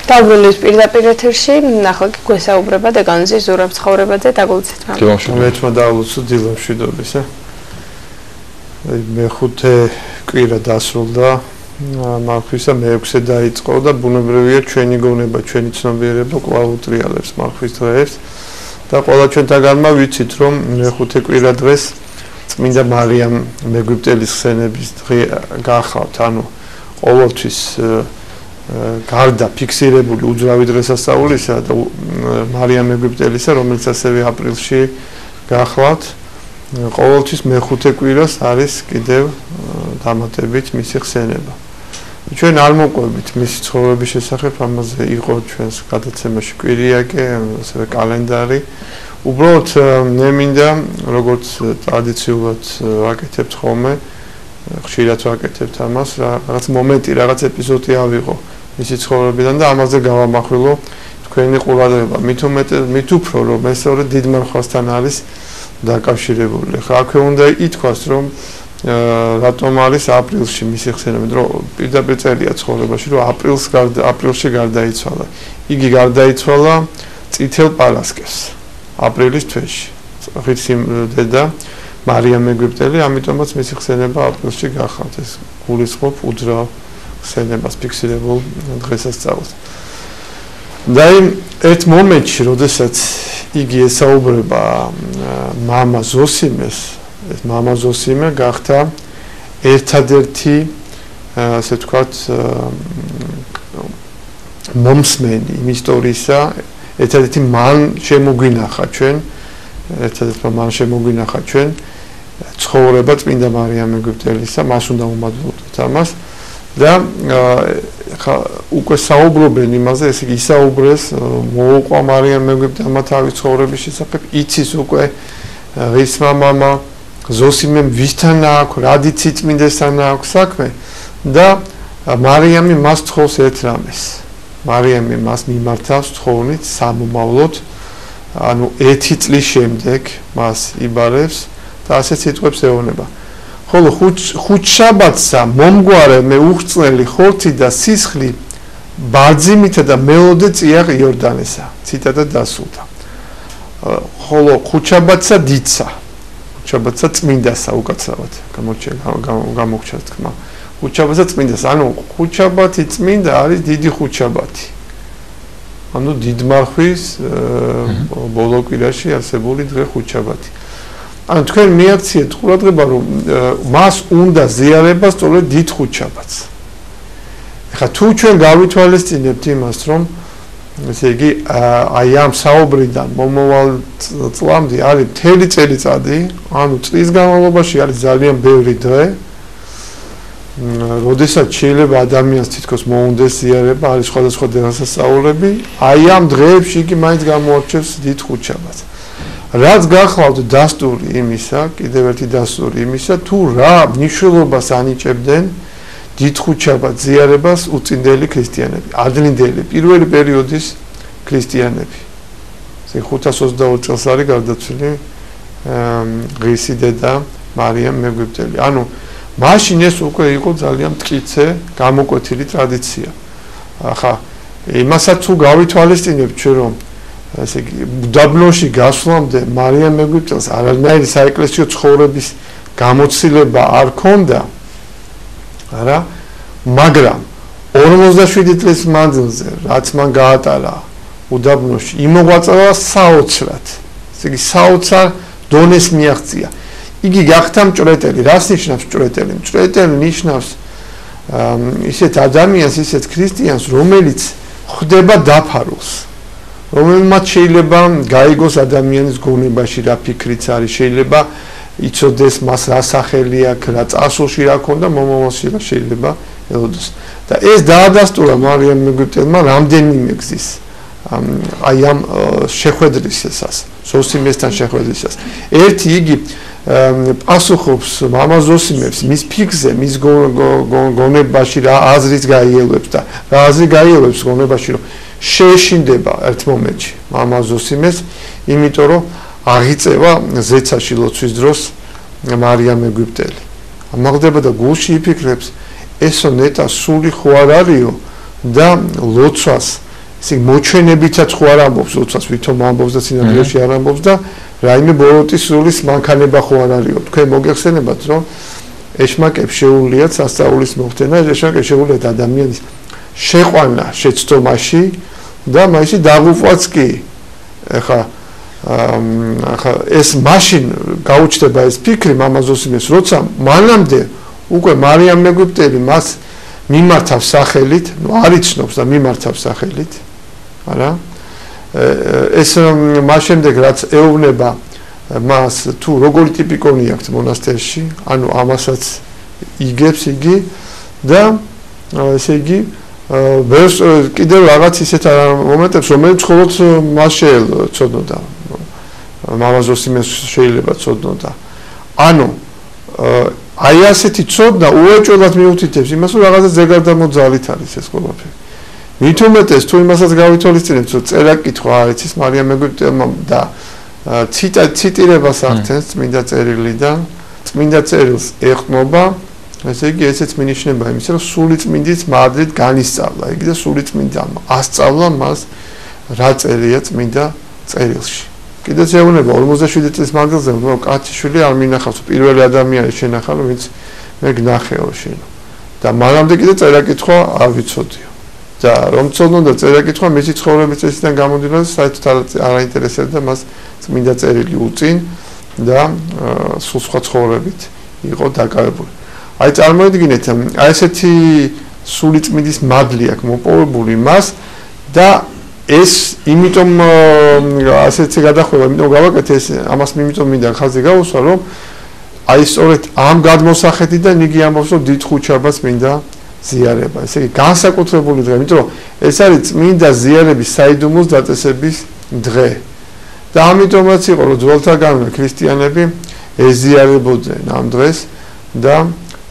დაბრუნდით პირდაპირ ეთერში, ახლა კი გვესაუბრება დეგანზის ზურაბ ცხოვრებაზე დაგულცეთ მამა. მე დავუცო დილამშვიდობისა. მეხუთე კვირა დასრულდა, მარხვისა მეექვსე დაიწყო და ბუნებრივია ჩვენი გონება, ჩვენი ცნობიერება კვლავ უტრიალებს მარხვის დღეებს და ყველა ჩვენთაგანმა ვიცით, რომ მეხუთე კვირა დღეს წმინდა მარიამ მეგვიპტელის ხსენების დღე გახლავთ, ანუ ყოველთვის გარდა ფიქსირებული უძრავი დღესასწაულისა და მარიამ მეგვიპტელისა, რომელიც ასევე აპრილში გახლავთ, ყოველთვის მეხუთე კვირას არის კიდევ დამატებით მისი ხსენება. ჩვენ არ მოყვებით მისი ცხოვრების შესახებ, ამაზე იყო ჩვენს გადაცემაში კვირიაკე, ასევე კალენდარი. უბრალოდ მე მინდა, როგორც ტრადიციულად ვაკეთებთ ხოლმე, ხშირად ვაკეთებთ ამას, რაღაც მომენტი, რაღაც ეპიზოდი ავიღო მისი ცხოვრებიდან და ამაზე გავამახვილო თქვენი ყურადღება. მით უფრო რომ ეს ორი დიდ მარხვასთან არის დაკავშირებული. ხა აქვე უნდა ითქვას, რომ რატომ არის აპრილში მისი ხსენება, რომ პირდაპირ წერია ცხოვრებაში, რომ აპრილში გარდაიცვალა. იგი გარდაიცვალა წითელ პარასკევს, აპრილის თვეში. ღირსი დედა მარიამ მეგვიპტელი, ამიტომაც მისი ხსენება აპრილში გახავთ. ეს გულისხმობ უძრავ ხსენებას, ფიქსირებულ დღესასწაულს. და ერთ მომენტში, როდესაც იგი ესაუბრება მამა ზოსიმეს, ეს მამა ზოსიმე გახდა ერთადერთი, ასე ვთქვათ, მომსმენი იმ ისტორიისა, ერთადერთი მან შემოგვინახა ჩვენ ცხოვრება წმინდა მარიამ მეგვიპტელისა, მას უნდა უმადლობდეთ ამას და ხა უკვე საუბრობენ იმაზე, ესე იგი ისაუბრეს, მოუყვა მარიამ მეგვიპტელმა თავის ცხოვრების შესახებ, იცის უკვე ღირსმა მამა ზოსიმემ ვისთან აქვს, რადიცი წმინდესთან აქვს საქმე და მარიამი მას თხოვს ერთ რამეს. მარიამი მას მიმართავს თხოვნით სამომავლოდ, ანუ 1 წლის შემდეგ მას იბარებს და ასეც იტყვებს ეუბნება. ხოლო ხუთშაბათსა მომგვარე მე უხრწნელი ხორცი და სისხლი ბარძიმითა და მელოდე წიაღ იორდანესა. ციტატა დასრულდა. ხოლო ხუთშაბათსა დიცა. ხუთშაბათსა წმინდასა უკაცრავად გამოგჩა თქმა. ხუთშაბათსა წმინდასა, ანუ ხუთშაბათი წმინდა არის დიდი ხუთშაბათი. ანუ დიდმარხვის ბოლო კვირაში არსებული დღე ხუთშაბათი. ანუ თქვენ მიაქციეთ ყურადღება, რომ მას უნდა ზიარება სწორედ დიდ ხუთშაბათს. ეხლა თუ ჩვენ გავითვალისწინებთ იმას, რომ ესე იგი აი ამ საუბრიდან მომავალ წლამდე არის მთელი წელიწადი, ანუ წლის განმავლობაში არის ძალიან ბევრი დღე, როდესაც შეიძლება ადამიანს თითქოს მოუნდეს ზიარება, არის სხვადასხვა დღესასწაულები, აი ამ დღეებში იგი მაინც გამოარჩევს დიდ ხუთშაბათს. რაც გახლავთ დასტური იმისა, კიდევ ერთი დასტური იმისა, თუ რა მნიშვნელობას ანიჭებდნენ დიდ ხუთშაბათს ზიარებას უწინდელი ქრისტიანები, ადრინდელი პირველი პერიოდის ქრისტიანები. ესე 522 წელს არის გარდაცვლილი ღირსი დედა მარიამ მეგვიპტელი. ანუ მაშინ ეს უკვე იყო ძალიან მტკიცე გამოკვეთილი ტრადიცია. ახლა იმასაც თუ გავითვალისწინებთ ჩვენ, რომ ესე იგი უდაბნოში გასვლამდე მარიამ მეგვიპტელს არანაირი საეკლესიო ცხოვრების გამოცდილება არ ჰქონდა, არა, მაგრამ 47 წლის მანძილზე, რაც მან გაატარა უდაბნოში, იმოღვაწევა საოცრად. ესე იგი საოცარ დონეს მიაღწია. იგი გახდა მჭრეტელი. რას ნიშნავს მჭრეტელი? მჭრეტელი ნიშნავს ისეთ ადამიანს, ისეთ ქრისტიანს, რომელიც ხვდება დაფარულს. რომელმაც შეიძლება გაიგოს ადამიანის გონებაში რა ფიქრიც არის, შეიძლება იცოდეს მას რა სახელი აქვს, რა წარსულში რა ქონდა, მომავალში რა შეიძლება ელოდეს. და ეს დაადასტურა მარიამ მეგვიპტელმა რამდენიმე გზის. აი ამ შეხვედრისას, ზოსიმესთან შეხვედრისას. ერთი იგი პასუხობს მამა ზოსიმებს მის ფიქრზე, მის გონებაში რა აზრით გაიელვებს და რა აზრი გაიელვებს გონებაში, რომ შეეშინდება ერთ მომენტში მამა ზოსიმეს, იმიტომ რომ აღიწევა ზეცაში ლოცვის დროს მარიამ მეგვიპტელი. ამაღლდება და გულში იფიქრებს, ესო ნეტა სული ხო არ არისო და ლოცვას ისე მოჩვენებითაც ხო არ ამბობს, როდესაც ვითომ ამბობს და სინამდვილეში არ ამბობს და რაიმე ბოროტის სულის მანქანება ხო არ არისო. თქვენ მოგეხსენებათ, რომ ეშმაკებს შეუძლიათ სასწაულის მოხდენა, ეშმაკებს შეუძლიათ ადამიანის შეყვანა შეცდომაში და მასში დაღუპვაც კი. ეხა ეს მაშინ გაუჩნდება ეს ფიქრი მამაზოსიმეს, როცა მანამდე უკვე მარიამ მეგვიპტელი მას მიმართავს სახელით, არ იცნობს და მიმართავს სახელით, არა? ეს მას შემდეგ რაც ეუბნება მას თუ როგორი ტიპი კონი აქვს მონასტერში, ანუ ამასაც იგებს იგი და ესე იგი კიდევ რაღაც ისეთ მომენტებს, რომელიც მხოლოდ მას შეეცოდნოდა. მამაზოსიმეს შეიძლება ცოდნოდა. ანუ აი ასეთი ცოდნა უეჭველად მიუთითებს იმას, რომ რაღაცა ზეგარდამოძალით არის ეს ყველაფერი. მით უმეტეს თუ იმასაც გავითვალისწინებთ, რომ წერა-კითხვა არ იცის მარიამ მეგვიპტელმა და ციტირებას ახდენს წმინდა წერილიდან, წმინდა წერილს ეყრდნობა, ესე იგი ესეც მინიშნება იმის, რომ სული წმინდით მადლით განისწავლა, იგი და სული წმინდამ ასწავლა მას რა წერია წმინდა წერილში. კიდეც ეუბნება 47 წლის მანძილზე, რომ კაციშვილი არ მინახავს, პირველი ადამიანი შენახა, ვინც მე გნახეო შენ. და მანამდე კიდე წერა-კითხვა არ ვიცოდიო. და რომ ცოდნოდა წერა-კითხვა მისი ცხოვრების წესიდან გამომდინარე, საერთოდ არ აინტერესებდა მას წმინდა წერილი უწინ და სულ სხვა ცხოვრებით იყო დაკავებული. აი წარმოიდგინეთ, აი ესეთი სული წმინდის მადლი აქვს მოპოვებული მას და ეს იმიტომ ასეთი გადახვევა, იმიტომ გავაკეთე ეს ამას იმიტომ მინდა ხაზი გავუსვა, რომ აი სწორედ ამ გადმოსახედიდან იგი ამბობს, რომ დიდ ხუთშაბათს მინდა ზიარება. ესე იგი განსაკუთრებული დღე, იმიტომ რომ ეს არის წმინდა ზიარების საიდუმლოს დაწესების დღე. და ამიტომაც იყო, რომ ძველთაგანვე ქრისტიანები ეზიარებოდნენ ამ დღეს და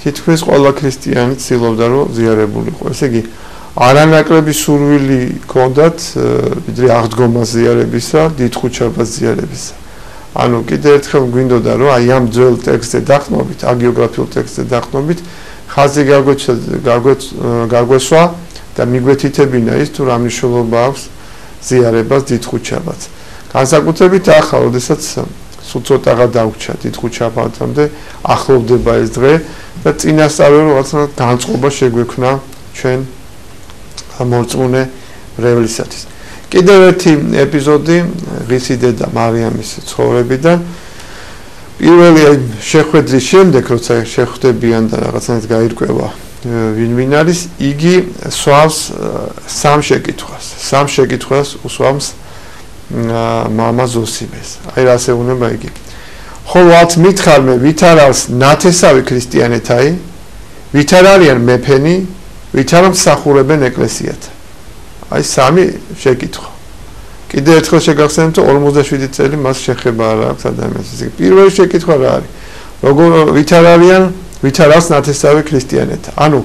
თითქმის ყველა ქრისტიანი ცდილობდა, რომ ზიარებულიყო. ესე იგი არანაკლები სურვილი ჰქონდათ ვიდრე აღდგომა ზიარებისა, დიდ ხუთშაბათს ზიარებისა. ანუ კიდევ ერთხელ გვინდოდა, რომ აი ამ ძველ ტექსტზე დაყრდნობით, აგიოგრაფიულ ტექსტზე დაყრდნობით, ხაზი გაგვესვა და მიგვეთითებინა ის თუ რა მნიშვნელობა აქვს ზიარებას დიდ ხუთშაბათს. განსაკუთრებით ახლა, როდესაც სულ ცოტაღა დაგვჭა დიდ ხუთშაბათამდე ახლოვდება ეს დღე და წინასწარ რაღაცა განწყობა შეგვექმნა ჩვენ მორწმუნე მრევლისათვის. კიდევ ერთი ეპიზოდი ღირსი დედა მარიამის ცხოვრებიდან. პირველი შეხვედრის შემდეგ, როცა შეხვდებიან და რაღაცნაირად გაირკვევა ვინ არის, იგი სვავს სამ შეკითხვას უსვამს მამა ზოსიმეს. აი რას ეუბნება იგი. ხოლო ათ მითხარმე, ვით არ არის ნათესავი ქრისტიანეთაი, ვით არ არიან მეფენი, ვით არ მსახურებენ ეკლესიათ. აი სამი შეკითხვა. კიდევ ერთხელ შეგახსენებთ, 47 წელი მას შეხება არ აქვს ადამიანს. პირველი შეკითხვა რა არის? როგორ ვით არ არიან, ვით არ არის ნათესავი ქრისტიანეთა. ანუ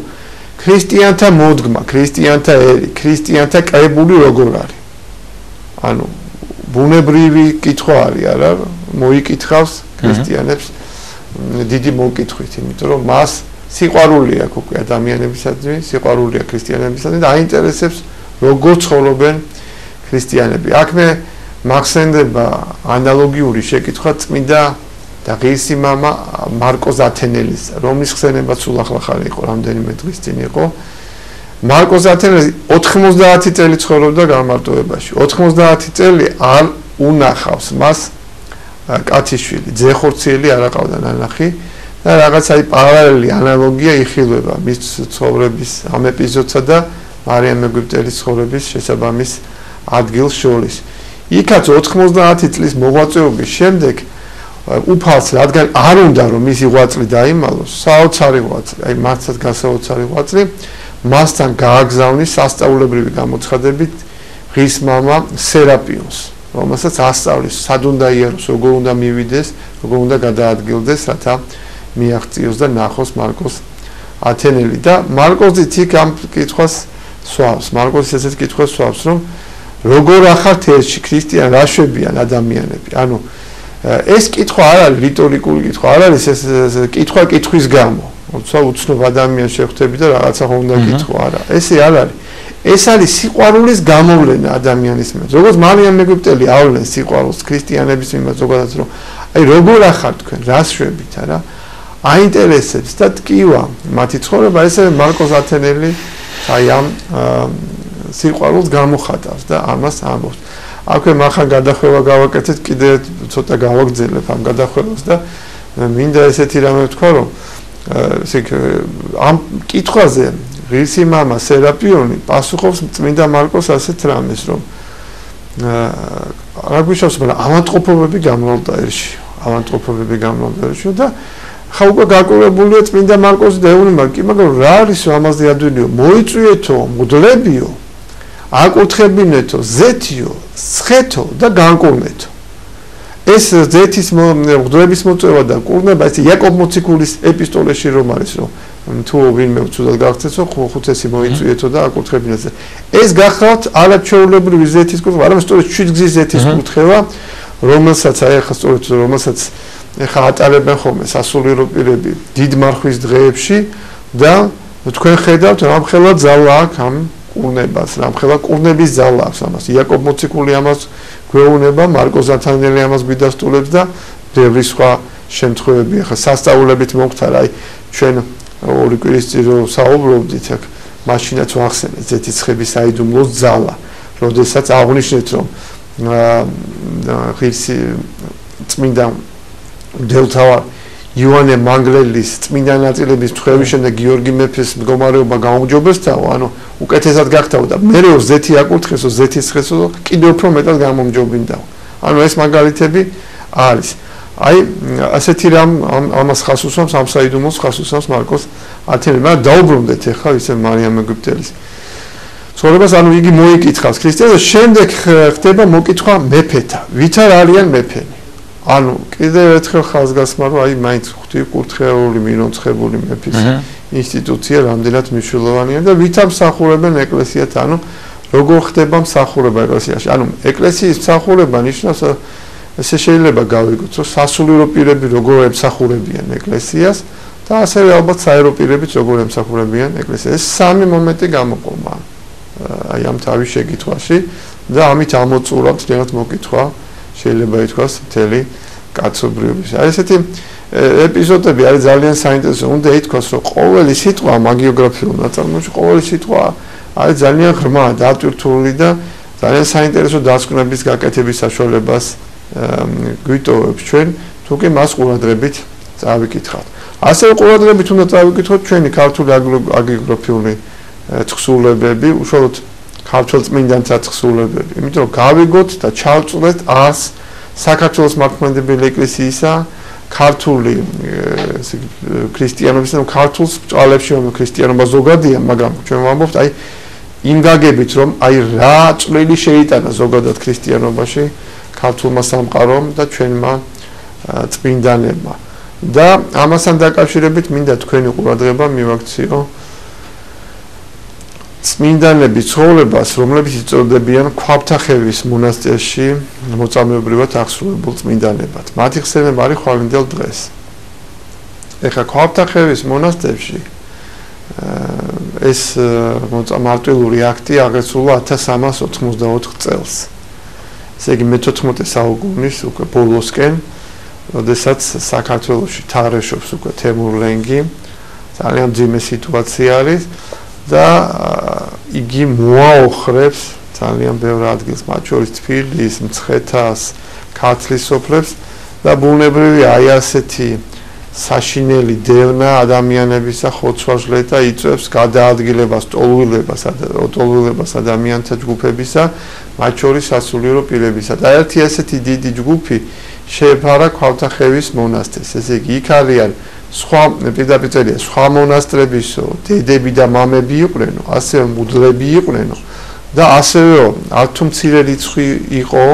ქრისტიანთა მოდგმა, ქრისტიანთა ერი, ქრისტიანთა კრებული როგორ არის? ანუ ბუნებრივი კითხვა არის, არა? მოიკითხავს ქრისტიანებს დიდი მოკითხვით, იმიტომ რომ მას სიყვარული აქვს უკვე ადამიანებისადმი, სიყვარულია ქრისტიანებისადმი და აინტერესებს როგორ ცხოვრობენ ქრისტიანები. აქ მე მახსენდება ანალოგიური შეკითხვა წმინდა და ღირსი მამა მარკოზ ათენელის, რომლის ხსენება სულ ახლა იყო, რამდენიმე დღის წინ იყო. მარკოზ ათენელი 90 წელი ცხოვრობდა გამარტოებაში. 90 წელი არ უნახავს მას კათიშვილი, ძეხორციელი არ აყავდა ნანახი და რაღაც აი პარალელი ანალოგია იხილება მის ცხოვრების ამ ეპიზოდსა და მარიამ მეგვიპტელის ცხოვრების შესაბამის ადგილს შორის. იქაც 90 წლის მოღვაწეობის შემდეგ უფალს რადგან არ უნდა რომ მისი ღვაწლი დაიმალოს, საოცარი ღვაწლი, აი მართლაც გასაოცარი ღვაწლი, მასთან გააგზავნის სასწაულებრივი გამოცხადებით ღირს მამა სერაპიონს, რომელსაც ასწავლის, სად უნდა იაროს, როგორ უნდა მივიდეს, როგორ უნდა გადაადგილდეს, რათა მიაღწიოს და ნახოს მარკოს ათენელი და მარკოზიც იქ ამ კითხვას სვავს. მარკოზი ესეთ კითხვას სვავს, რომ როგორ ახართ ერთში ქრისტიან რა შვებიან ადამიანები. ანუ ეს კითხვა არ არის რიტორიკული კითხვა, არ არის ეს კითხვა კითხვის გამო. როცა უცნობ ადამიანს შეხვდები და რაღაცა უნდა კითხო, არა. ესე არ არის. ეს არის სიყვარულის გამოვლენა ადამიანის მიმართ. როგორც მარიამ ეგვიპტელი ავლენს სიყვარულს ქრისტიანების მიმართ ზოგადად, რომ აი როგორ ახარ თქვენ, რას შვებით არა? აინტერესებს და ტკივა მათი ცხოვრება, ესე მარკოს ათენელი აი ამ სიყვარულს გამოხატავს და ამას ამბობს. აქვე მახან გადახვევა გავაკეთეთ, კიდე ცოტა გავაგრძელებ ამ გადახვევას და მინდა ესეთი რამე ვთქვა, რომ ამ კითხვაზე ღირსი მამა სერაპიონი პასუხობს წმინდა მარკოს ასეთ რამეს, რომ რა გვიშავს, მაგრამ ავადმყოფობები გამრავლდა ერში, და ხა უკვე გაკურებულია წმინდა მარკოსი და ეუბნება, კი მაგრამ რა არისო ამაზე ადვინიო, მოიწვიეთო, მგლებიო, აკურთხებინეთო, ზეთიო, სხეთო და განკურნეთო. ეს ზეთის მგლების მოწვევა და კურნება ეს იაკობ მოციქულის ეპისტოლეში რომ არის, რომ თუ ვინმე უცუდად გახცეთო, ხუთესი მოიწვიეთო და აკურთხებინეთ. ეს გახლავთ არაჩვეულებრივი ზეთის კურთხევა, არამედ სწორედ 7 გზის ზეთის კურთხევა, რომელსაც აი ახლა სწორედ რომელსაც ეხა ატარებენ ხოლმე სასულიერო პირები დიდ მარხვის დღეებში და თქვენ ხედავთ რამხელა ძალა აქვს ამ კურნებას, რამხელა კურნების ძალა აქვს ამას. იაკობ მოციქული ამას გვეუბნება, მარკო ზათანელი ამას გვიდასტურებს და ბევრი სხვა შემთხვევები. ახლა სასწაულებით მოგთარა, აი ჩვენ ორი კვირის წინ რომ საუბრობდით, აქ მაშინაც ვახსენეთ ზეთისხების საიდუმლოს ძალა, როდესაც აღნიშნეთ, რომ ღირსი წმინდა მდელთავარ იოანე მანგლელის წმინდა ნაწილების თქვევის შემდეგ გიორგი მეფის მდგომარეობა გაუმჯობესდაო, ანუ უკეთესად გახდაო და მერეო ზეთი აკურთხესო, ზეთისხესო, კიდევ უფრო მეტად გამომჯობინდაო. ანუ ეს მაგალითები არის. აი ასეთი რამ ამას ხას უსვამს, ამ საიდუმლოს ხას უსვამს მარკოს ათენელი. მაგრამ დაუბრუნდეთ ახლა ისე მარიამ ეგვიპტელის ცხოვრებას, ანუ იგი მოიკითხავს ქრისტიანს, შემდეგ ხდება მოკითხვა მეფეთა. ვით არიან მეფენი? ანუ კიდევ ერთხელ ხაზგასმა, რომ აი მაინც ღვთისკურთხეული, მირონცხებული მეფის ინსტიტუცია რამდენად მნიშვნელოვანია და ვითა მსახურებენ ეკლესიათ, ანუ როგორ ხდება მსახურება ეკლესიაში. ანუ ეკლესიის მსახურება ნიშნავს, ესე შეიძლება გავიგოთ, რომ სასულიერო პირები როგორ ემსახურებიან ეკლესიას და ასევე ალბათ საერო პირებიც როგორ ემსახურებიან ეკლესიას. ეს სამი მომენტი გამოყომა აი ამ თავის შეკითხვაში და ამით ამოწურავთ რაღაც მოკითხვა შეიძლება ითქვას მთელი კაცობრიობის. აი ესეთი ეპიზოდები არის ძალიან საინტერესო. უნდა ითქვას, რომ ყოველი სიტყვა მაგიოგრაფიულ ნაწარმოებში, ყოველი სიტყვა არის ძალიან ღრმა, დატვირთული და ძალიან საინტერესო დასკვნების გაკეთების საშუალებას გვიტოვებს ჩვენ, თუ კი მას ყურადღებით წავიკითხავთ. ასევე ყურადღებით უნდა წავიკითხოთ ჩვენი ქართული აგიოგრაფიული თხზულებები, უშუალოდ ქართულ წმინდანთა თხზულებები, იმიტომ რომ გავიგოთ და ჩავწვდეთ ას საქართველოს მართლმადიდებელი ეკლესიისა ქართული ქრისტიანობის და ქართულს ბჭყალებში რომ ქრისტიანობა ზოგადია, მაგრამ ჩვენ ვამბობთ აი იმ გაგებით რომ აი რა წვლილი შეიტანა ზოგადად ქრისტიანობაში ქართულმა სამყარომ და ჩვენმა წმინდანებმა. და ამასთან დაკავშირებით მინდა თქვენი ყურადღება მივაქციო წმინდანების ცხოვრებას, რომლებიც იწოდებიან ქვაბთახევის მონასტერში მოწამეობრივად აღსრულებულ წმინდანებად. მათი ხსენება არის ხვალინდელ დღეს. ეხლა ქვაბთახევის მონასტერში ეს მარტვილური აქტი აღესრულა 1384 წელს. ესე იგი მე-14 საუკუნის უკვე ბოლოსკენ, როდესაც საქართველოში თარეშობს უკვე თემურ ლენგი, ძალიან მძიმე სიტუაცია არის. და იგი მოაოხრებს ძალიან ბევრ ადგილს, მათ შორის თბილისს, მცხეთას, ქართლის სოფლებს და ბუნებრივი აი ასეთი საშინელი დევნა ადამიანებისა ხოცვა-ჟლეტა და იწვევს გადაადგილებას, ტოლვილებას ადამიანთა ჯგუფებისა, მათ შორის სასულიერო პირებისა. და ერთი ასეთი დიდი ჯგუფი შეეფარა ქვაბთახევის მონასტერს. ესე იგი, იქ არიან სხვა პირდაპირ სხვა მონასტრებისო დედები და მამები იყვნენ, ასევე მუდლები იყვნენ და ასევე არც მცირე რიცხვი იყო,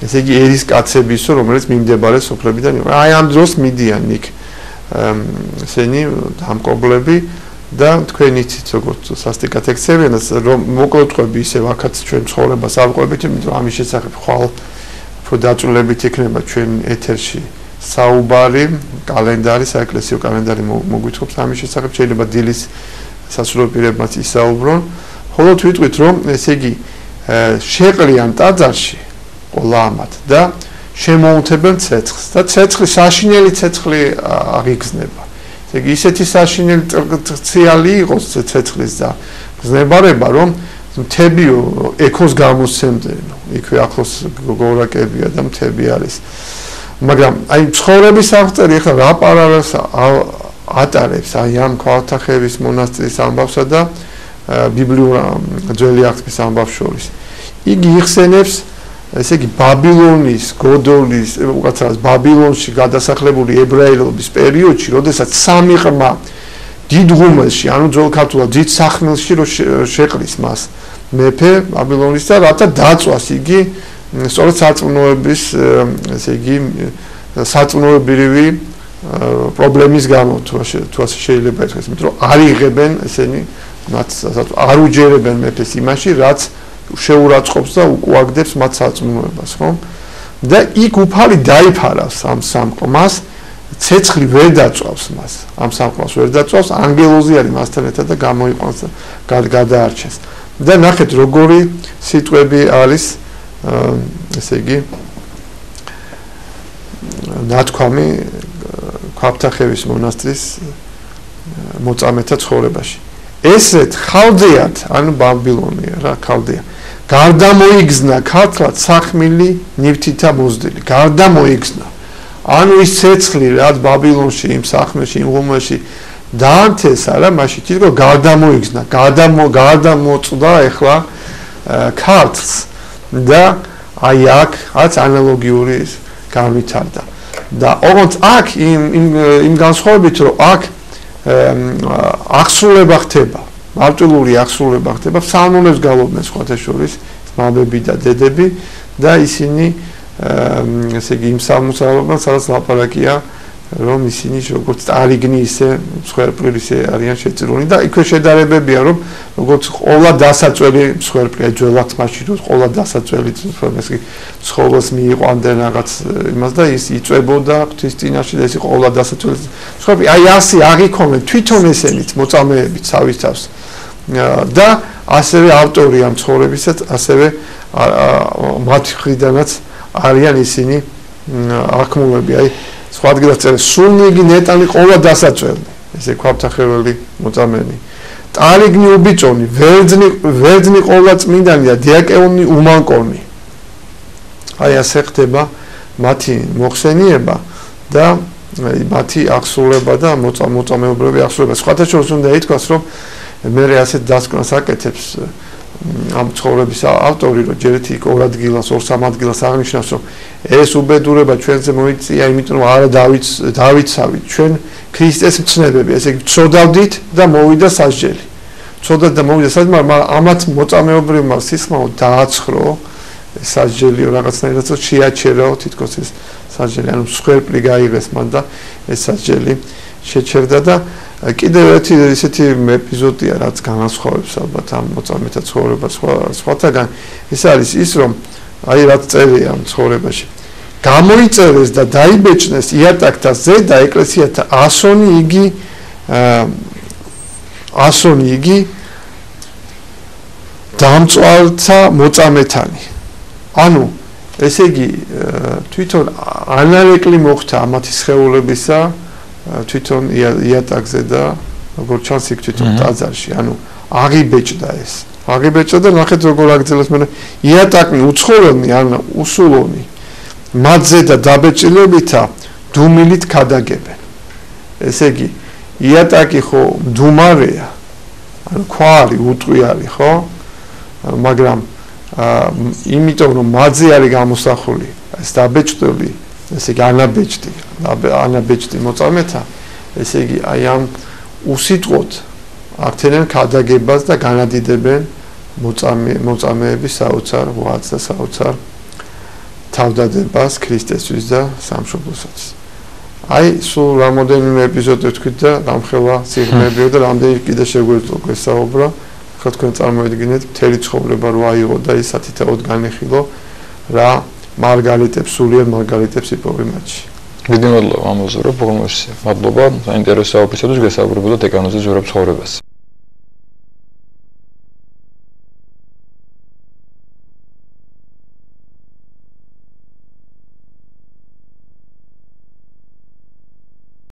ესე იგი ერისკაცებისო, რომელიც მიმდებარე სოფლებიდან იყო. აი ამ დროს მიდიან იქ ესენი დამკობლები და თქვენ იცით როგორც სასტიკად ექცევიან, რომ მოკლედყვები ისე ვაკაც ჩვენ ცხოვრებას ავყვებით, იმიტომ რომ ამის შესახებ ხვალ უფრო დაწვრილებით იქნება ჩვენ ეთერში საუბარი, კალენდარი, საეკლესიო კალენდარი მოგვითხრობს ამის შესახებ, შეიძლება დილის სასულიერო პირებმაც ისაუბრონ, ხოლო თუ ვიტყვით რომ ესე იგი შეყრიან ტაძარში ყველა ამათ და შემოუნთებენ ცეცხლს და ცეცხლი საშინელი ცეცხლი აღიგზნება. ესე იგი ისეთი საშინელი ტრიალი იყოს ცეცხლის და გზნებარება რომ მთები ეკოს გამოსცემდნენ. იქვე ახლოს გორაკებია და მთები არის. მაგრამ აი ცხოვრების აღწერი ახლა რა პარალელს ატარებს აი ამ ქალთახევის მონასტრის ამბავსა და ბიბლიურ ძველი აღთქმის ამბავს შორის. იგი იხსენებს ესე იგი ბაბილონის, გოდოლის, უყურած ბაბილონში გადასახლებული ებრაელობის პერიოდში, როდესაც სამი ყმა დიდ ღუმელში, ანუ ძველ ქართულად დიდ სახმელში რო შეყრის მას მეფე ბაბილონის და რათა დაწვას იგი სწორედ სარწმუნოების ესე იგი სარწმუნოებრივი პრობლემის გამო თუ ასე შეიძლება ითქვას, იმიტომ რომ არ იღებენ ესენი მათ არ უჯერებენ მეფეს იმაში, რაც შეურაცხყოფს და უკუაგდებს მათ სარწმუნოებას, ხო? და იქ უფალი დაიფარავს ამ სამყმას, ცეცხლი ვერ დაწვავს მას. ამ სამყმას ვერ დაწვავს, ანგელოზი არის მასთან ერთად და გამოიყვანს და გადაარჩენს. და ნახეთ როგორი სიტყვები არის ესე იგი ნათქვამი ქალთახევის მონასტრის მოწამეთა ცხოვრებაში. ესეთ ხალდეათ, ანუ ბაბილონია რა ხალდეა. გარდა მოიგზნა ქართლად სახმილი ნივთითა მოზდილი. გარდა მოიგზნა. ანუ ის ცეცხლი რაც ბაბილონში იმ სახმელში იმ ღუმელში დაანთესა რა მაშინ თვითონ გარდა მოიგზნა. გარდა მოწდა ახლა ქართლს და აი აქაც ანალოგიური განვითარდა. და ოღონდ აქ იმ განსხვავებით რომ აქ ახსრულება ხდება, მარტვილური ახსრულება ხდება, სალმონებს გალობდნენ სხვათა შორის მამები და დედები და ისინი ესე იგი იმ სალმონს გალობდნენ, სადაც ლაპარაკია რომ ისინი როგორც არიგნი ისე მსხვერპლი ისე არიან შეწირული და იქვე შედარებებია რომ როგორც ყოლა დასაწველი მსხვერპლია ძველად მაშინ რომ ყოლა დასაწველი მსხვერპლი ცხოველს მიიყვანდნენ რაღაც იმას და ის იწვებოდა ღვთის წინაშე და ეს ყოლა დასაწველი მსხვერპლი აი ასე აღიქონენ თვითონ ესენიც მოწამეებით თავისთავს და ასევე ავტორი ამ ცხოვრებისაც ასევე მათ მხრიდანაც არიან ისინი აღქმულები აი სხვა ადგილას წერეს სულნიგი ნეტანი ყოლა დასაწველი ესე ქვაბთახეველი მოწამენი ტარიგნი უბიჭონი ვერძნი ყოლა წმინდანი და დიაკეონი უმანკონი აი ასე ხდება მათი მოხსენიება და მათი აღსრულება და მოწამეობრივი აღსრულება სხვათა შორის უნდა ითქვას რომ მე ასეთ დასკვნას აკეთებს ამ ცხოვრების ავტორი რომ ჯერეთი იქ ორ ადგილას ორ სამ ადგილას აღნიშნავს რომ ეს უბედურება ჩვენზე მოიწია იმიტომ რომ არა დავიცავით ჩვენ ქრისტეს მცნებები ესე იგი წოდავდით და მოვიდა სასჯელი წოდავთ და მოვიდა სასჯელი მაგრამ ამათ მოწამეობრივმა სისხლმა დააცხრო სასჯელი რაღაცნაირად შეაჩერა თითქოს ეს სასჯელი ანუ მსხვერპლი გაიღეს მან და ეს სასჯელი შეჩერდა და კიდევ ერთი ისეთი ეპიზოდია რაც განასხვავებს ალბათ ამ მოწამეთა ცხოვრებას სხვათაგან ის არის ის რომ აი რაც წერია ამ ცხოვრებაში გამოიწერეს და დაიბეჭნეს იატაკთა ზედა ეკლესიათა ასონი იგი დამწვალთა მოწამეთანი ანუ ესე იგი თვითონ ანარეკლი მოხდა ამათი სხეულებისა თვითონ იატაკზე და როგორ ჩანს იქ თვითონ ტაძარში ანუ აღიბეჭდა ეს აღიბეჭდა და ნახეთ როგორ აგრძელებს მე იატაკი უცხოელნი ან უსულონი მათზე და დაბეჭილებითა დუმილით ქადაგებენ ესე იგი იატაკი ხო დუმარეა ანუ ქვარი უტყვიარი ხო მაგრამ იმიტომ რომ მათზე არის გამოსახული ეს დაბეჭდული ესე იგი ანაბეჭდი მოწამეთა ესე იგი აი ამ უსიტყვოდ აქცენენ ქადაგებას და განადიდებენ მოწამეების საოცარ ვაძს და საოცარ თავდადებას ქრისტესთვის და სამშობლოსაც აი სულ რამოდენიმე ეპიზოდი ვთქვით და გამხელა სიღრმეებიო და რამდენი კიდე შეგვეძლო გვესაუბრა ხო თქვენ წარმოედგინეთ მთელი ცხოვრება რო აიღო და ის სათითაოდ განეხილო რა მარგალიტებს სულიერ მარგალიტებს იპოვე მათში. დიდი მადლობა ამაზე რომ ბოლომში. მადლობა საინტერესო ოპისოდოს გასაუბრებლად ეკანოზე ზურაბ ცხოვრებას.